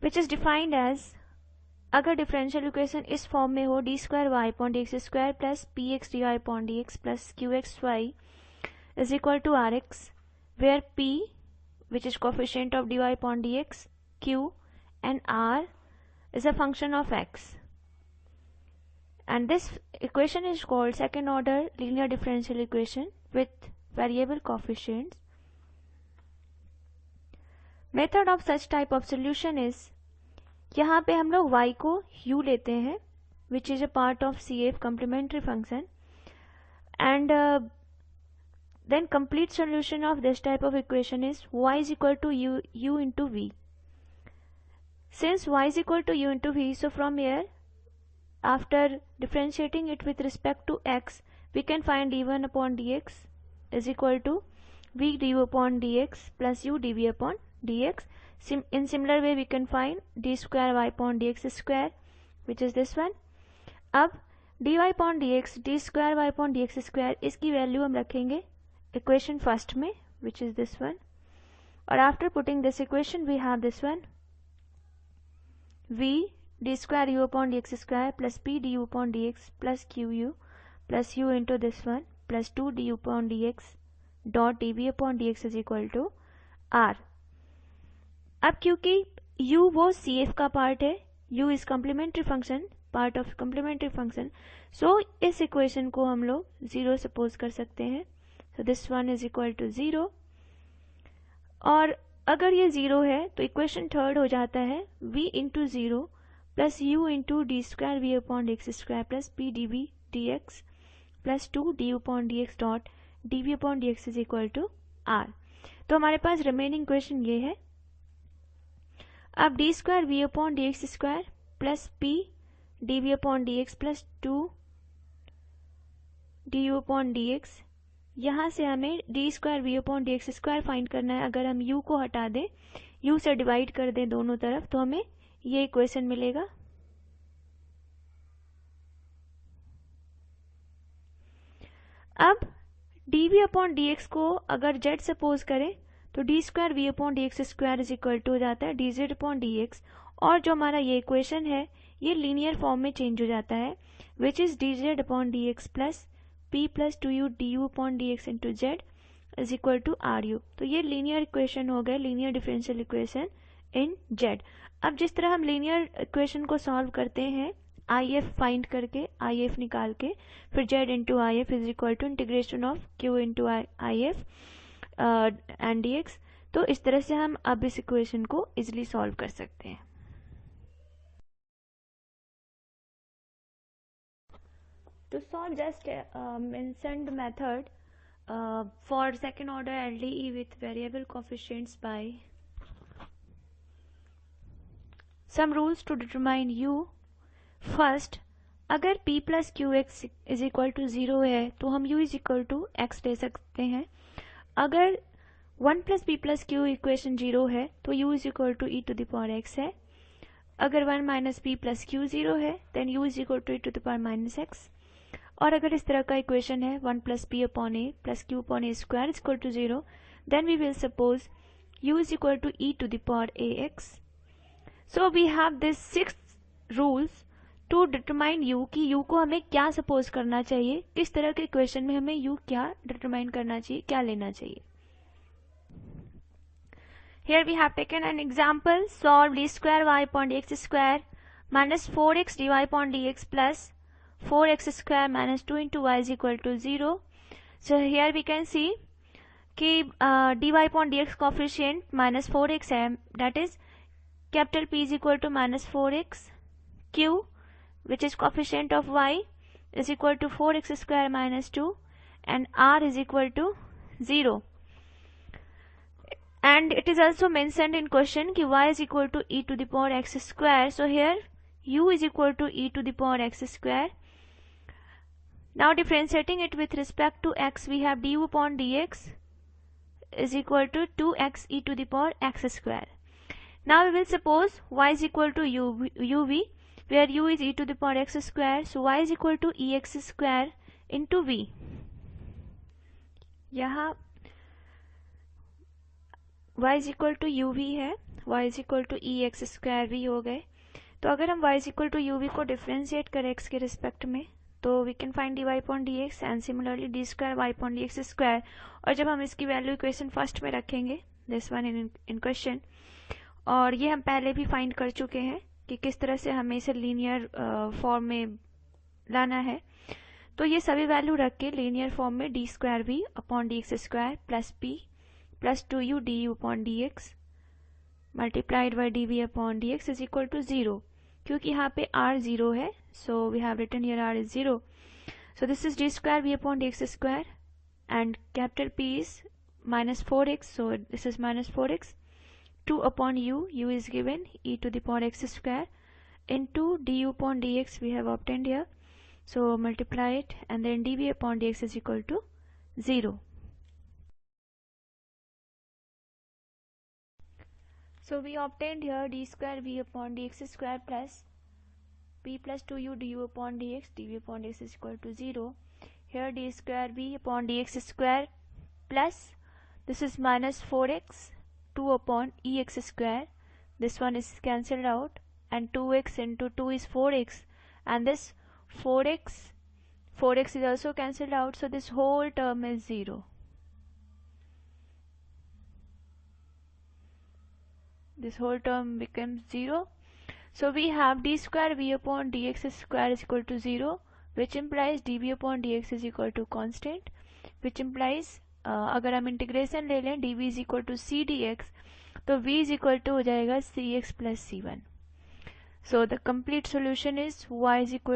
Which is defined as, अगर differential equation इस form में हो D square Y upon D X square plus P X D Y upon D X plus Q X Y is equal to R X, where P which is coefficient of D Y upon D X, Q and R is a function of x, and this equation is called second order linear differential equation with variable coefficients. Method of such type of solution is, यहाँ पे हम लोग y को u लेते हैं which is a part of CF complementary function, and then complete solution of this type of equation is y is equal to u into v. Since y is equal to u into v, so from here after differentiating it with respect to x, we can find d1 upon dx is equal to v du upon dx plus u dv upon dx. In similar way we can find d square y upon dx square, which is this one. अब dy upon dx d square y upon dx square, इसकी value हम रखेंगे equation first में, which is this one, और after putting this equation we have this one, v d square u upon dx square plus p du upon dx plus qu plus u into this one plus 2 du upon dx dot dv upon dx is equal to r. अब क्योंकि u वो CF का part है, u is complementary function, part of complementary function, so इस equation को हम लोग 0 suppose कर सकते हैं. So this one is equal to 0, और अगर ये 0 है तो इक्वेशन थर्ड हो जाता है v into 0 plus u into D square V upon D X square plus P D V D X plus 2 D upon D X dot D V upon D X is equal to R. तो हमारे पास remaining equation ये है. अब D square V upon D X square plus P D V upon D X plus 2 D U upon D X, यहाँ से हमें D square V upon D X square find करना है. अगर हम u को हटा दें, u से डिवाइड कर दें दोनों तरफ, तो हमें ये इक्वेशन मिलेगा. अब D V upon D X को अगर z सपोज करें तो D square V upon D X square is equal to हो जाता है D Z upon D X, और जो हमारा ये इक्वेशन है ये लीनियर फॉर्म में चेंज हो जाता है, which is D Z upon D X plus p plus 2u du upon D X into Z is equal to R U. तो ये लीनियर इक्वेशन हो गए, linear differential equation in Z. अब जिस तरह हम लीनियर इक्वेशन को solve करते हैं IF फाइंड करके, IF निकाल के, फिर z into I F is equal to integration of q into I F and D X, तो इस तरह से हम अब इस इक्वेशन को इजिली सॉल्व कर सकते हैं. To solve just mentioned method for second order LDE with variable coefficients by some rules to determine u. First, अगर p plus qx is equal to 0 है तो हम u is equal to x ले सकते हैं. अगर 1 plus p plus q equation 0 है तो u is equal to e to the power x है. अगर 1 minus p plus q 0 है then u is equal to e to the power minus x. और अगर इस तरह का इक्वेशन है 1 plus P upon A plus Q upon A square is equal to 0, then we will suppose u is equal to e to the power ax. So we have this 6 rules to determine u कि u को हमें क्या suppose करना चाहिए, किस तरह के equation में हमें u क्या डिटरमाइन करना चाहिए, क्या लेना चाहिए. Here we have taken an example. Solve d square y upon dx square minus 4x dy upon dx plus 4x square minus 2 into y is equal to 0. So here we can see कि dy upon dx coefficient minus 4x है, that is capital P is equal to minus 4x, q which is coefficient of y is equal to 4x square minus 2, and r is equal to 0. And it is also mentioned in question कि y is equal to e to the power x square. So here u is equal to e to the power x square. Now differentiating it with respect to x, we have du upon dx is equal to 2x e to the power x square. Now we will suppose y is equal to uv, where u is e to the power x square, so y is equal to ex square into v. यहाँ y is equal to uv है, y is equal to E X square V हो गए। तो अगर हम y is equal to U V को differentiate करें x के रिस्पेक्ट में तो we can find D Y upon D X and similarly D square Y upon D X square. और जब हम इसकी वैल्यू इक्वेशन फर्स्ट में रखेंगे, दिस वन इन क्वेश्चन, और ये हम पहले भी फाइंड कर चुके हैं कि किस तरह से हमें इसे लीनियर फॉर्म में लाना है। तो ये सभी वैल्यू रख के लीनियर फॉर्म में D square V upon D X square plus P plus 2u D U upon D X multiplied by D V upon D X is equal to 0, क्योंकि यहाँ पे r 0 है, so we have written here r is 0. So this is D square V upon D X square and capital P is minus 4x, so this is minus 4x. 2 upon u is given e to the power x square into du upon dx we have obtained here. So multiply it and then dv upon dx is equal to 0. So we obtained here d square v upon dx square plus p plus 2u du upon dx dv upon dx is equal to 0. Here d square v upon dx square plus this is minus 4x 2 upon ex square, this one is cancelled out, and 2x into 2 is 4x, and this 4x is also cancelled out, so this whole term is 0. This whole term becomes 0. So we have d square v upon dx square is equal to 0, which implies dv upon dx is equal to constant, which implies अगर हम integration ले लें dv is equal to C D X तो v is equal to हो जाएगा C X plus C one. So the complete solution is y is equal